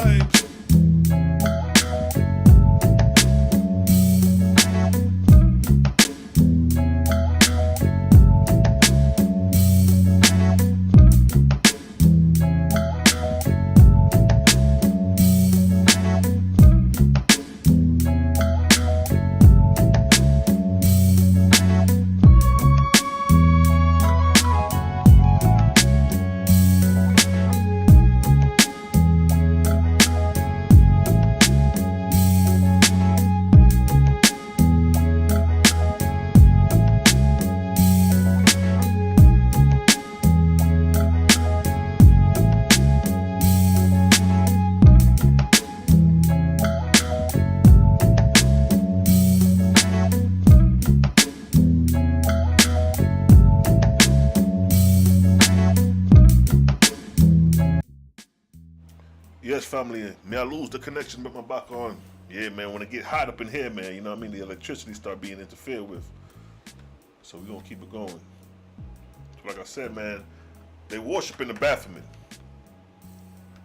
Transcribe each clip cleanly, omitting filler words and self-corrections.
vibes. Yes, family, may I lose the connection with my back on? Yeah, man, when it get hot up in here, man, you know what I mean? The electricity start being interfered with. So we're going to keep it going. So like I said, man, they worshiping the Baphomet.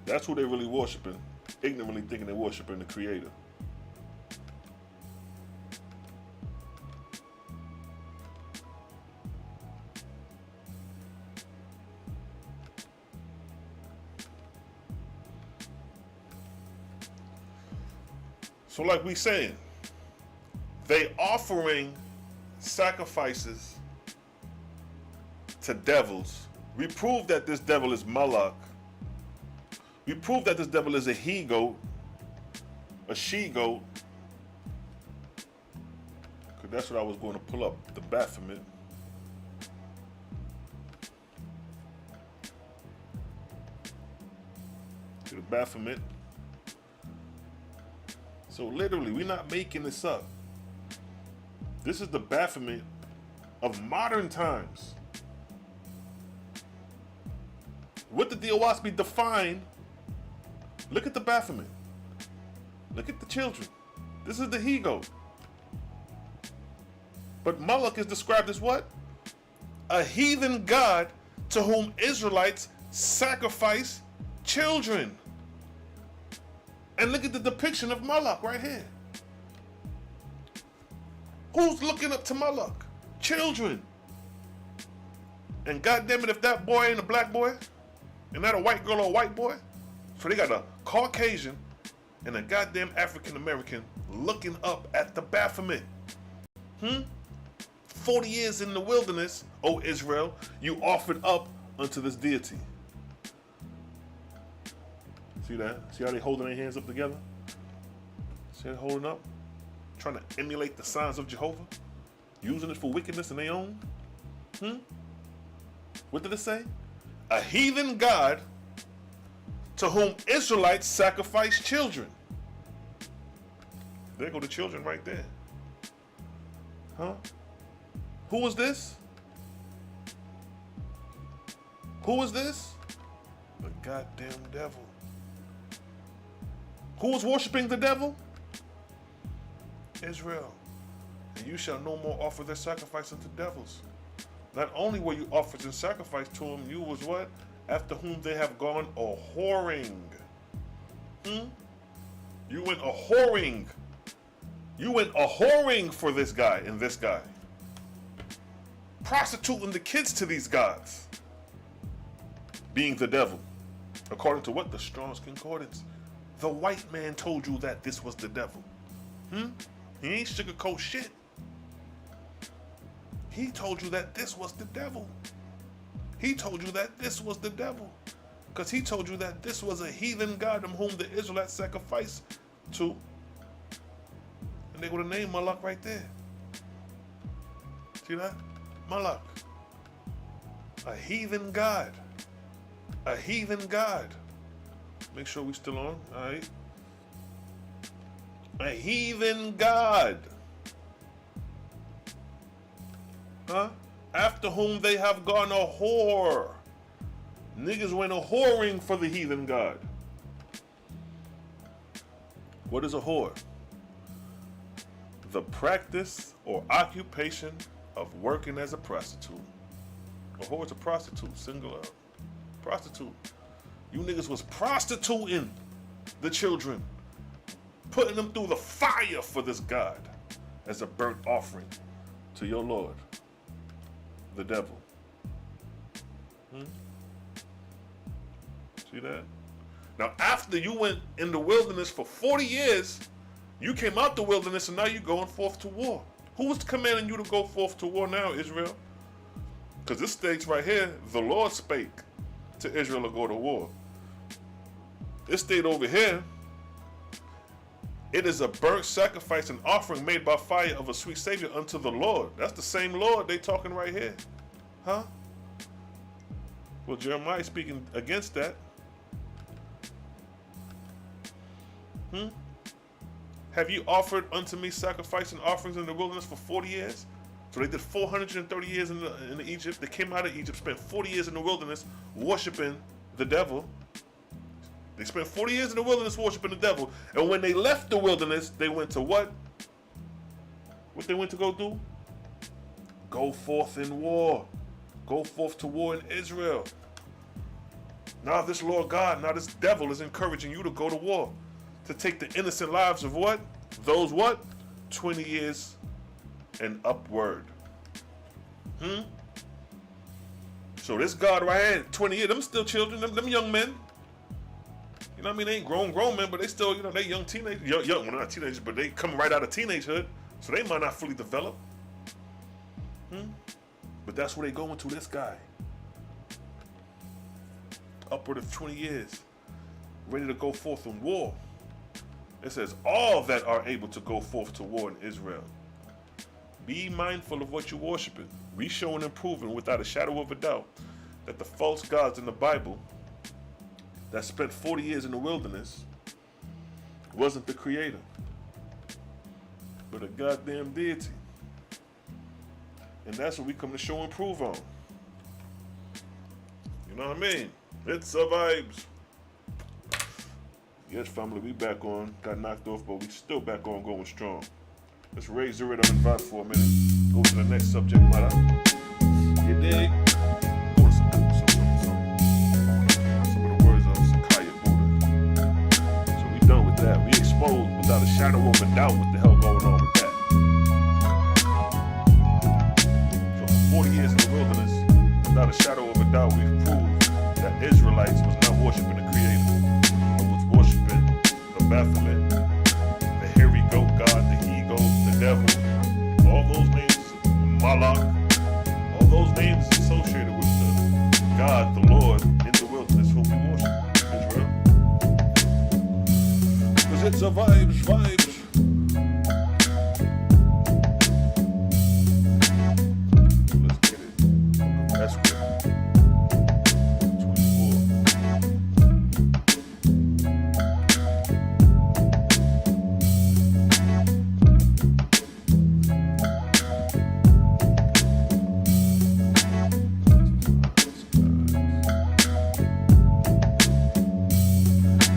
That's who they really worshiping, ignorantly thinking they're worshiping the Creator. So like we saying, they offering sacrifices to devils. We prove that this devil is Moloch. We prove that this devil is a he-goat, a she-goat. Because that's what I was going to pull up, the Baphomet. To the Baphomet. So literally, we're not making this up. This is the Baphomet of modern times. What did the Oahspe define? Look at the Baphomet. Look at the children. This is the he-goat. But Moloch is described as what? A heathen god to whom Israelites sacrifice children. And look at the depiction of Moloch right here. Who's looking up to Moloch? Children. And goddamn it, if that boy ain't a black boy, and that a white girl or a white boy, so they got a Caucasian and a goddamn African American looking up at the Baphomet. 40 years in the wilderness, O Israel, you offered up unto this deity. See that? See how they holding their hands up together? See how they holding up? Trying to emulate the signs of Jehovah? Using it for wickedness in their own? What did it say? A heathen god to whom Israelites sacrifice children. There go the children right there. Who was this? Who was this? The goddamn devil. Who was worshiping the devil? Israel. And you shall no more offer their sacrifice unto devils. Not only were you offered in sacrifice to them, you was what? After whom they have gone a whoring. You went a whoring. You went a whoring for this guy and this guy. Prostituting the kids to these gods. Being the devil. According to what? The Strong's Concordance. The white man told you that this was the devil. He ain't sugarcoat shit. He told you that this was the devil. He told you that this was the devil. Because he told you that this was a heathen god whom the Israelites sacrificed to. And they would have named Moloch right there. See that? Moloch. A heathen god. A heathen god. Make sure we still on, alright? A heathen god. After whom they have gone a whore. Niggas went a whoring for the heathen god. What is a whore? The practice or occupation of working as a prostitute. A whore is a prostitute, singular. Prostitute. You niggas was prostituting the children, putting them through the fire for this God as a burnt offering to your Lord, the devil. See that? Now, after you went in the wilderness for 40 years, you came out the wilderness and now you're going forth to war. Who was commanding you to go forth to war now, Israel? Because this states right here, the Lord spake to Israel to go to war. This state over here, it is a burnt sacrifice and offering made by fire of a sweet Savior unto the Lord. That's the same Lord they talking right here. Huh? Well, Jeremiah is speaking against that. Have you offered unto me sacrifice and offerings in the wilderness for 40 years? So they did 430 years in Egypt. They came out of Egypt, spent 40 years in the wilderness worshiping the devil. They spent 40 years in the wilderness worshiping the devil. And when they left the wilderness, they went to what? What they went to go do? Go forth in war. Go forth to war in Israel. Now this Lord God, now this devil is encouraging you to go to war. To take the innocent lives of what? Those what? 20 years and upward. So this God right here, 20 years, them still children, them young men. You know what I mean? They ain't grown men, but they still, you know, they young teenagers. Young, well, not teenagers, but they come right out of teenagehood. So they might not fully develop. But that's where they going to, this guy. Upward of 20 years. Ready to go forth in war. It says, all that are able to go forth to war in Israel. Be mindful of what you're worshiping. We showing and proving without a shadow of a doubt that the false gods in the Bible that spent 40 years in the wilderness wasn't the creator, but a goddamn deity. And that's what we come to show and prove on. You know what I mean? It's a vibes. Yes, family, we back on. Got knocked off, but we still back on, going strong. Let's raise the rhythm and vibe for a minute. Go to the next subject matter. You dig? Go to some of the words of Sakaya Buddha. So we done with that. We exposed without a shadow of a doubt what the hell going on with that. So for 40 years in the wilderness, without a shadow of a doubt, we've proved that Israelites was not worshiping the Creator, but was worshiping the Baphomet, the hairy goat god, the he-goat, the devil, all those names, Malak, all those names associated with the God, the Lord, in the wilderness whom we worship, Israel. Because it's a vibes. Let's get it. That's good.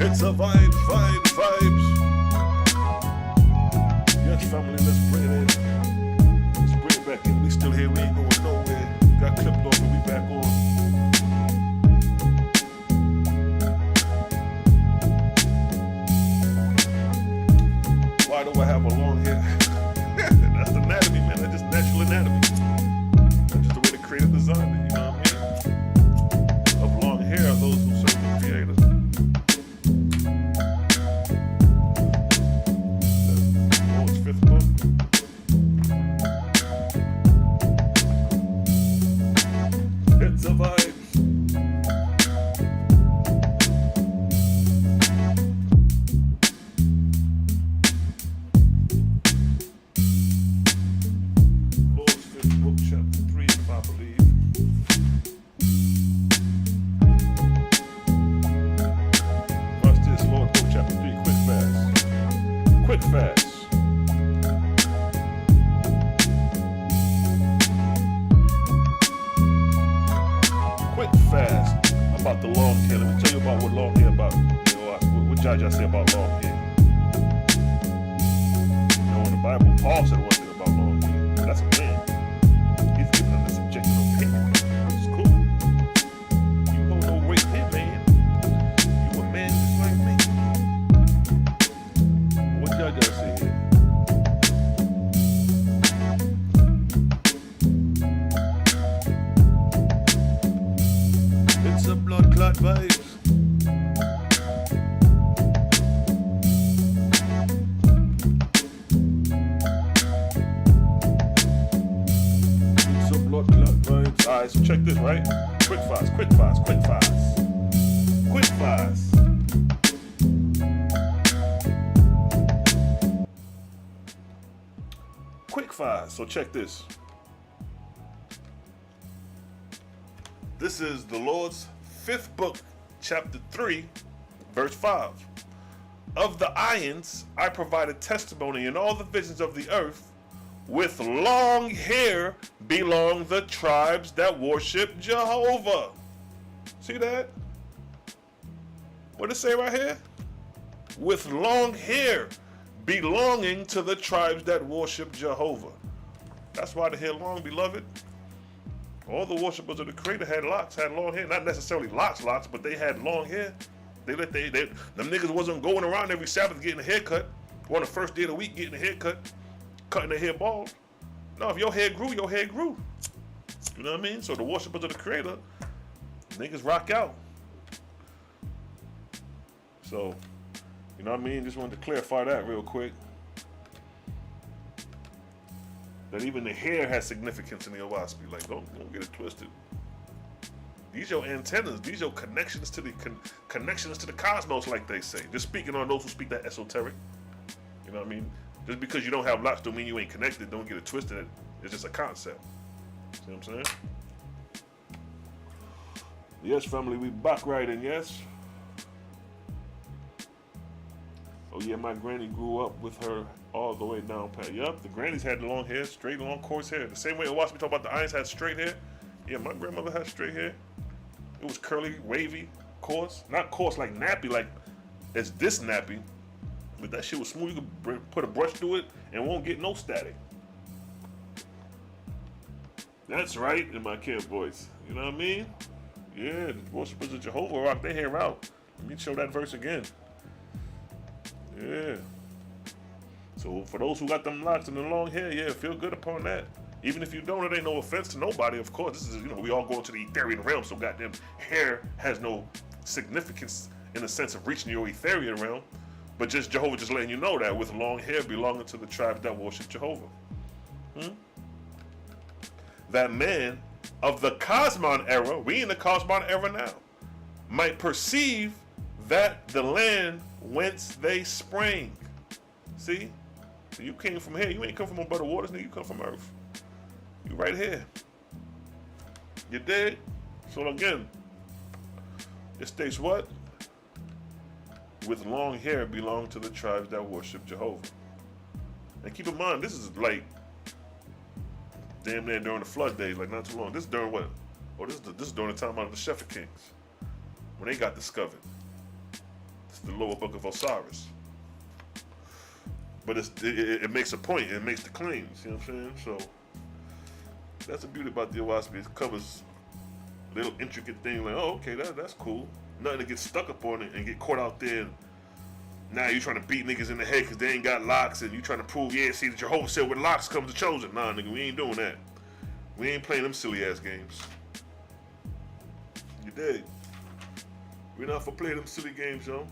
It's a vibes. Yes, family, let's bring it in. Let's bring it back in. We still here, we ain't going nowhere. Got clipped off and we back on. Why do I have a long hair? That's the anatomy, man. That's just natural anatomy. That's just the way the creator designed it, you know what I mean? Of long hair are those who serve the creator. It's a vibe. Lord's fifth book, chapter 3, I believe. Watch this, Lord's book, chapter 3, quick fast. Quick fast. Fast about the long hair. Let me tell you about what long hair about. You know, what Jaja say about long hair. You know, in the Bible, Paul said one thing about long hair. But that's a man. He's giving them a subjective opinion, which is cool. You hold no weight here, man. You a man just like me. blood clot vibes. Some blood clot vibes. Alright, so check this, right? Quick fast, quick fast, quick fast. Quick fast. Quick fast. So check this. This is the Lord's 5th book, chapter 3, verse 5. Of the ions I provided testimony in all the visions of the earth. With long hair belong the tribes that worship Jehovah. See that? What does it say right here? With long hair belonging to the tribes that worship Jehovah. That's why the hair long, beloved. All the worshipers of the Creator had locks, had long hair. Not necessarily locks, but they had long hair. Them niggas wasn't going around every Sabbath getting a haircut. Or on the first day of the week getting a haircut, cutting their hair bald. No, if your hair grew, your hair grew. You know what I mean? So the worshipers of the Creator, niggas rock out. So, you know what I mean? Just wanted to clarify that real quick. That even the hair has significance in the Oahspe. Like, don't get it twisted. These your antennas. These your connections to the connections to the cosmos, like they say. Just speaking on those who speak that esoteric. You know what I mean? Just because you don't have locks don't mean you ain't connected. Don't get it twisted. It's just a concept. See what I'm saying? Yes, family, we back riding, yes. Oh yeah, my granny grew up with her all the way down pat. Yup, the grannies had long hair, straight, long, coarse hair. The same way Oahspe talk about the irons had straight hair. Yeah, my grandmother had straight hair. It was curly, wavy, coarse. Not coarse like nappy, like it's this nappy. But that shit was smooth. You could put a brush through it and won't get no static. That's right in my kid voice. You know what I mean? Yeah, the worshipers of Jehovah rock their hair out. Let me show that verse again. Yeah. So for those who got them locks and the long hair, yeah, feel good upon that. Even if you don't, it ain't no offense to nobody, of course. This is, we all go into the Etherian realm, so goddamn hair has no significance in the sense of reaching your Etherian realm. But just Jehovah just letting you know that with long hair belonging to the tribes that worship Jehovah. That man of the Cosmon era, we in the Cosmon era now, might perceive that the land whence they sprang. See? So you came from here. You ain't come from above the waters, nigga. You come from earth. You right here. You dig? So again, it states what? With long hair belong to the tribes that worship Jehovah. And keep in mind, this is like damn near during the flood days, like not too long. This is during what? Oh, this is during the time of the Shepherd Kings, when they got discovered. It's the lower book of Osiris. But it makes a point, it makes the claims, you know what I'm saying? So that's the beauty about the Oahspe. It covers little intricate things like, oh, okay, that's cool. Nothing to get stuck up on it and get caught out there. Now you trying to beat niggas in the head because they ain't got locks, and you trying to prove, yeah, see, that Jehovah said with locks comes the chosen. Nah, nigga, we ain't doing that. We ain't playing them silly ass games. You dig? We're not for playing them silly games, yo.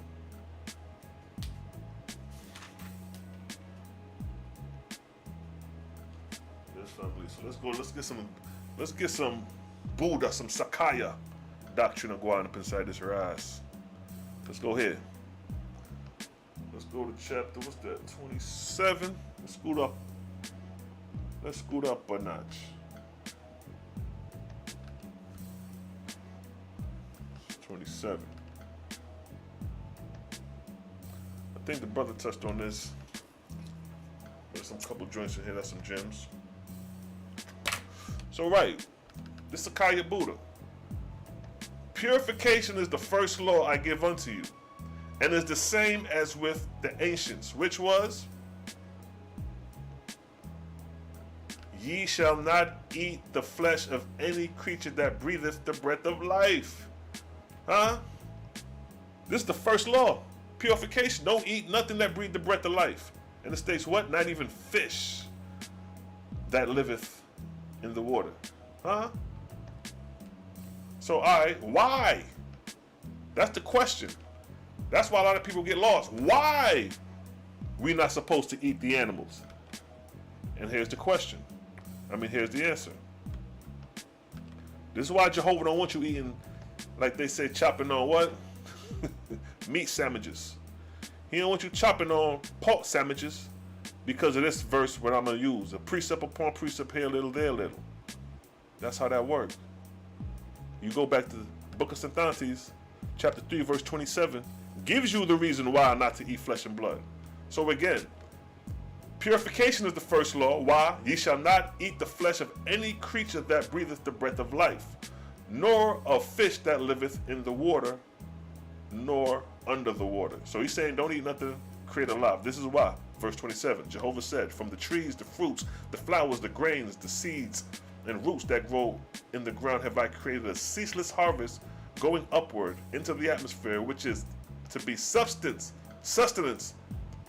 Yes, family. So let's go. Let's get some Buddha, some Sakaya doctrine going up inside this rise. Let's go here. Let's go to chapter, what's that, 27? Let's scoot up a notch. It's 27. I think the brother touched on this. There's some couple joints in here, that's some gems. So right, this Sakaya Buddha. Purification is the first law I give unto you, and is the same as with the ancients, which was, ye shall not eat the flesh of any creature that breatheth the breath of life. Huh? This is the first law. Purification. Don't eat nothing that breathes the breath of life. And it states what? Not even fish that liveth in the water. Huh? So why? That's the question. That's why a lot of people get lost. Why we not supposed to eat the animals? And here's the question. Here's the answer. This is why Jehovah don't want you eating, like they say, chopping on what? Meat sandwiches. He don't want you chopping on pork sandwiches because of this verse what I'm going to use. A precept upon precept here, little there, little. That's how that works. You go back to the book of St. Anthony's, chapter 3, verse 27, gives you the reason why not to eat flesh and blood. So again, purification is the first law. Why? Ye shall not eat the flesh of any creature that breatheth the breath of life, nor of fish that liveth in the water, nor under the water. So he's saying don't eat nothing created alive. This is why. Verse 27, Jehovah said, from the trees, the fruits, the flowers, the grains, the seeds, and roots that grow in the ground have I created a ceaseless harvest going upward into the atmosphere, which is to be sustenance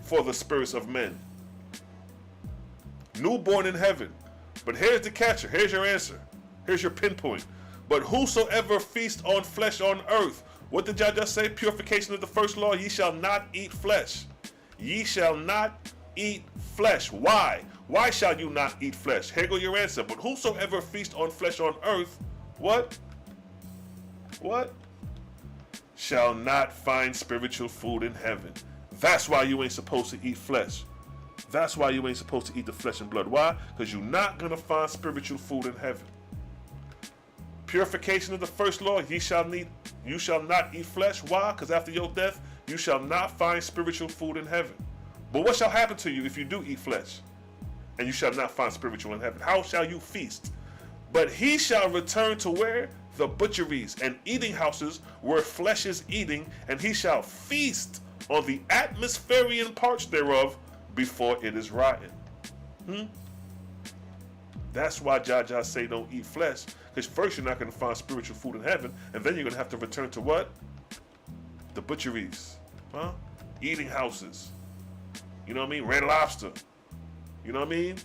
for the spirits of men. Newborn in heaven. But here's the catcher. Here's your answer. Here's your pinpoint. But whosoever feasts on flesh on earth. What did y'all just say? Purification of the first law. Ye shall not eat flesh. Ye shall not eat flesh. Why? Why shall you not eat flesh? Here go your answer. But whosoever feasts on flesh on earth, what? What? Shall not find spiritual food in heaven. That's why you ain't supposed to eat flesh. That's why you ain't supposed to eat the flesh and blood. Why? Because you're not going to find spiritual food in heaven. Purification of the first law, you shall not eat flesh. Why? Because after your death, you shall not find spiritual food in heaven. But what shall happen to you if you do eat flesh? And you shall not find spiritual in heaven. How shall you feast? But he shall return to where? The butcheries and eating houses where flesh is eating, and he shall feast on the atmospherian parts thereof before it is rotten. That's why Jah say don't eat flesh, because first you're not going to find spiritual food in heaven, and then you're going to have to return to what? The butcheries, eating houses. You know what I mean? Red Lobster. You know what I mean?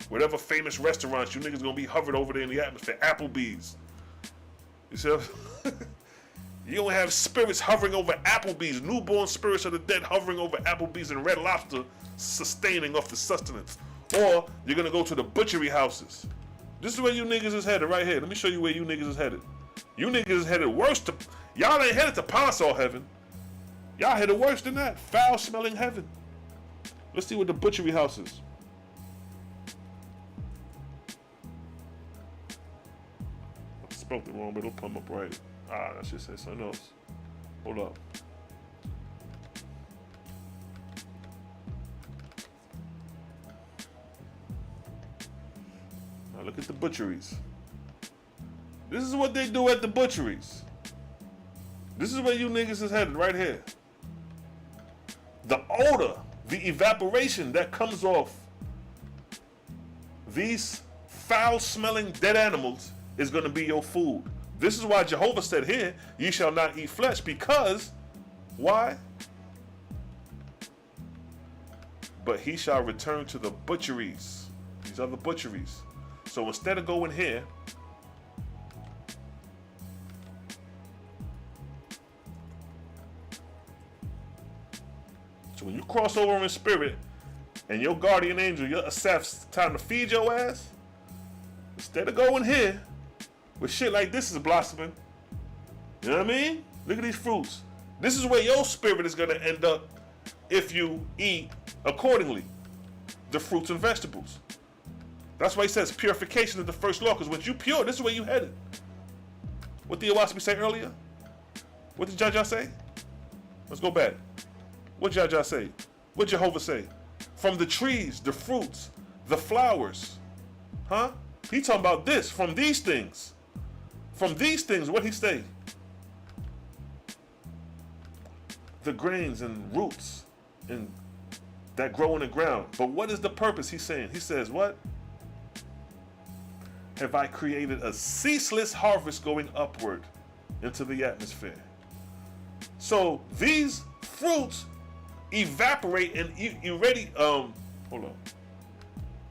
Whatever famous restaurants you niggas gonna be hovered over there in the atmosphere. Applebee's. You see? You don't have spirits hovering over Applebee's. Newborn spirits of the dead hovering over Applebee's and Red Lobster, sustaining off the sustenance. Or you're gonna go to the butchery houses. This is where you niggas is headed right here. Let me show you where you niggas is headed. You niggas is headed worse to... Y'all ain't headed to Ponsall heaven. Y'all headed worse than that. Foul smelling heaven. Let's see what the butchery house is. I spelled it wrong, but it'll come up right. That should say something else. Hold up. Now look at the butcheries. This is what they do at the butcheries. This is where you niggas is headed, right here. The odor, the evaporation that comes off these foul-smelling dead animals is going to be your food. This is why Jehovah said here, ye shall not eat flesh, because, why? But he shall return to the butcheries. These are the butcheries. So instead of going here, so when you cross over in spirit, and your guardian angel, your Asaf's time to feed your ass, instead of going here, with shit like this is blossoming, you know what I mean? Look at these fruits. This is where your spirit is going to end up if you eat accordingly the fruits and vegetables. That's why he says purification is the first law, because once you pure, this is where you headed. What did Oahspe say earlier? What did Jah say? Let's go back. What did Jah say? What did Jehovah say? From the trees, the fruits, the flowers. He talking about this, from these things. From these things, what he say? The grains and roots and that grow in the ground. But what is the purpose he's saying? He says, what? Have I created a ceaseless harvest going upward into the atmosphere. So these fruits evaporate and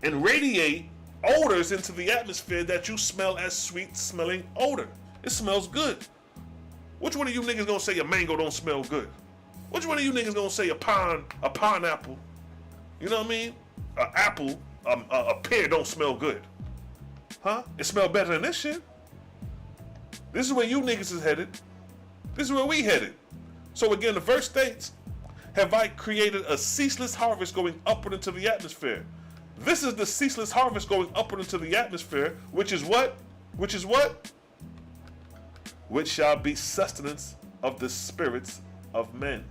and radiate odors into the atmosphere that you smell as sweet smelling odor. It smells good. Which one of you niggas gonna say a mango don't smell good? Which one of you niggas gonna say a pineapple, you know what I mean? An apple, a pear don't smell good? Huh? It smell better than this shit. This is where you niggas is headed. This is where we headed. So again, the verse states, have I created a ceaseless harvest going upward into the atmosphere. This is the ceaseless harvest going upward into the atmosphere, which is what? Which is what? Which shall be sustenance of the spirits of men,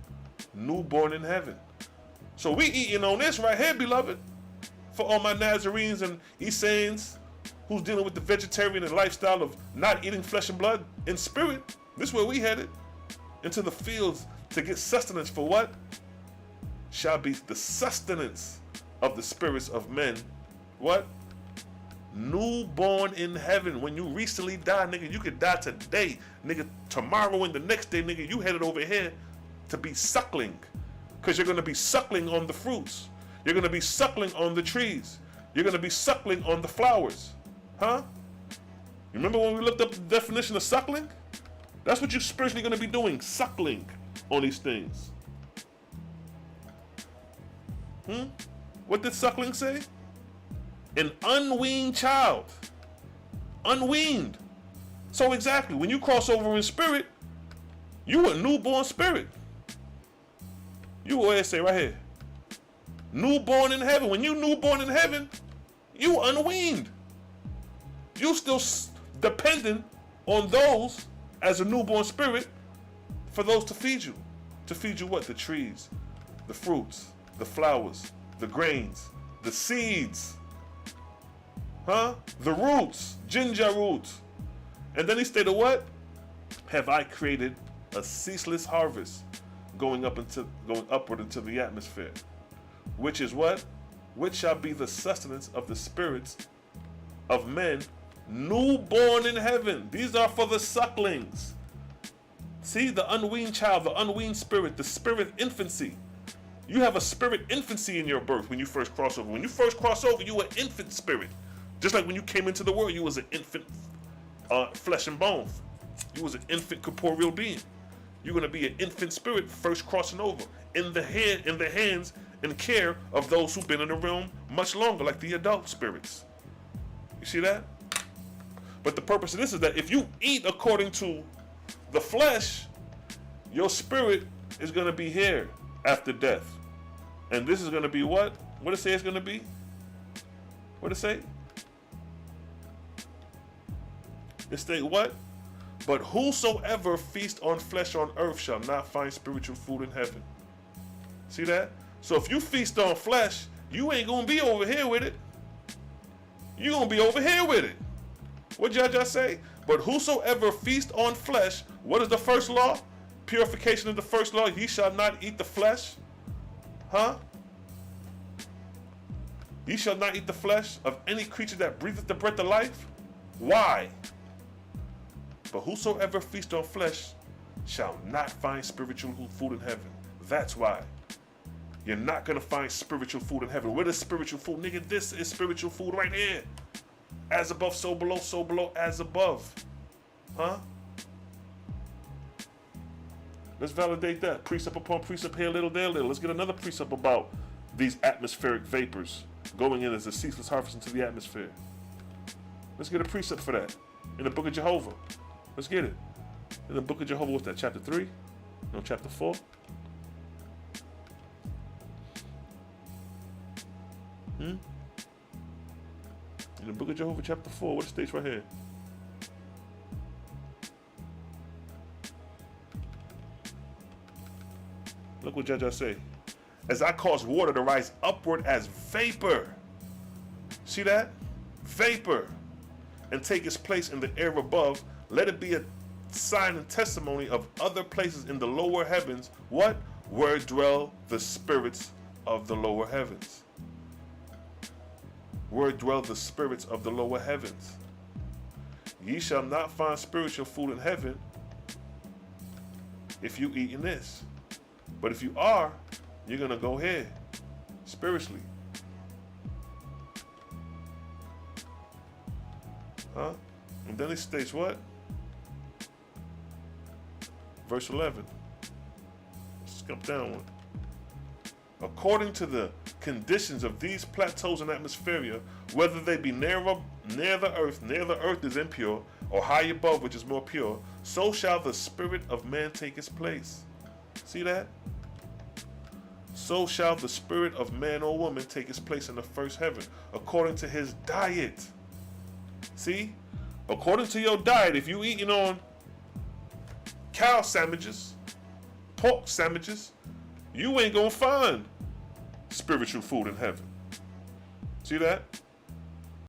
newborn in heaven. So we eating on this right here, beloved. For all my Nazarenes and Essenes who's dealing with the vegetarian and lifestyle of not eating flesh and blood in spirit, this is where we headed. Into the fields to get sustenance for what? Shall be the sustenance of the spirits of men. What? Newborn in heaven. When you recently die, nigga, you could die today. Nigga, tomorrow and the next day, nigga, you headed over here to be suckling. Because you're going to be suckling on the fruits. You're going to be suckling on the trees. You're going to be suckling on the flowers. Huh? You remember when we looked up the definition of suckling? That's what you're spiritually going to be doing. Suckling on these things. What did suckling say? An unweaned child. Unweaned. So exactly, when you cross over in spirit, you a newborn spirit. You always say right here, newborn in heaven. When you newborn in heaven, you unweaned. You still dependent on those as a newborn spirit for those to feed you. To feed you what? The trees, the fruits, the flowers, the grains, the seeds, huh? The roots, ginger roots. And then he stated what? Have I created a ceaseless harvest going upward into the atmosphere, which is what? Which shall be the sustenance of the spirits of men newborn in heaven. These are for the sucklings. See, the unweaned child, the unweaned spirit, the spirit infancy. You have a spirit infancy in your birth when you first cross over. When you first cross over, you were infant spirit. Just like when you came into the world, you was an infant flesh and bone. You was an infant corporeal being. You're going to be an infant spirit first crossing over in the hands and care of those who've been in the realm much longer, like the adult spirits. You see that? But the purpose of this is that if you eat according to the flesh, your spirit is going to be here after death. And this is going to be what? What did it say it's going to be? What did it say? It state what? But whosoever feast on flesh on earth shall not find spiritual food in heaven. See that? So if you feast on flesh, you ain't going to be over here with it. You're going to be over here with it. What did y'all just say? But whosoever feast on flesh, what is the first law? Purification of the first law, ye shall not eat the flesh. Huh? Ye shall not eat the flesh of any creature that breatheth the breath of life. Why? But whosoever feast on flesh shall not find spiritual food in heaven. That's why. You're not going to find spiritual food in heaven. What is spiritual food? Nigga, this is spiritual food right here. As above, so below, as above. Huh? Let's validate that. Precept upon precept here, little there, little. Let's get another precept about these atmospheric vapors going in as a ceaseless harvest into the atmosphere. Let's get a precept for that in the book of Jehovah. Let's get it. In the book of Jehovah, what's that, chapter 3? No, chapter 4? In the book of Jehovah, chapter 4, what it states right here? Look what Judge say. As I cause water to rise upward as vapor. See that? Vapor. And take its place in the air above. Let it be a sign and testimony of other places in the lower heavens. What? Where dwell the spirits of the lower heavens. Where dwell the spirits of the lower heavens. Ye shall not find spiritual food in heaven if you eat in this. But if you are, you're going to go here spiritually. Huh? And then it states what? Verse 11. Let's skip down one. According to the conditions of these plateaus and atmosphere, whether they be near the earth is impure, or high above, which is more pure, so shall the spirit of man take its place. See that? So shall the spirit of man or woman take its place in the first heaven, according to his diet. See? According to your diet, if you eating on cow sandwiches, pork sandwiches, you ain't gonna find spiritual food in heaven. See that?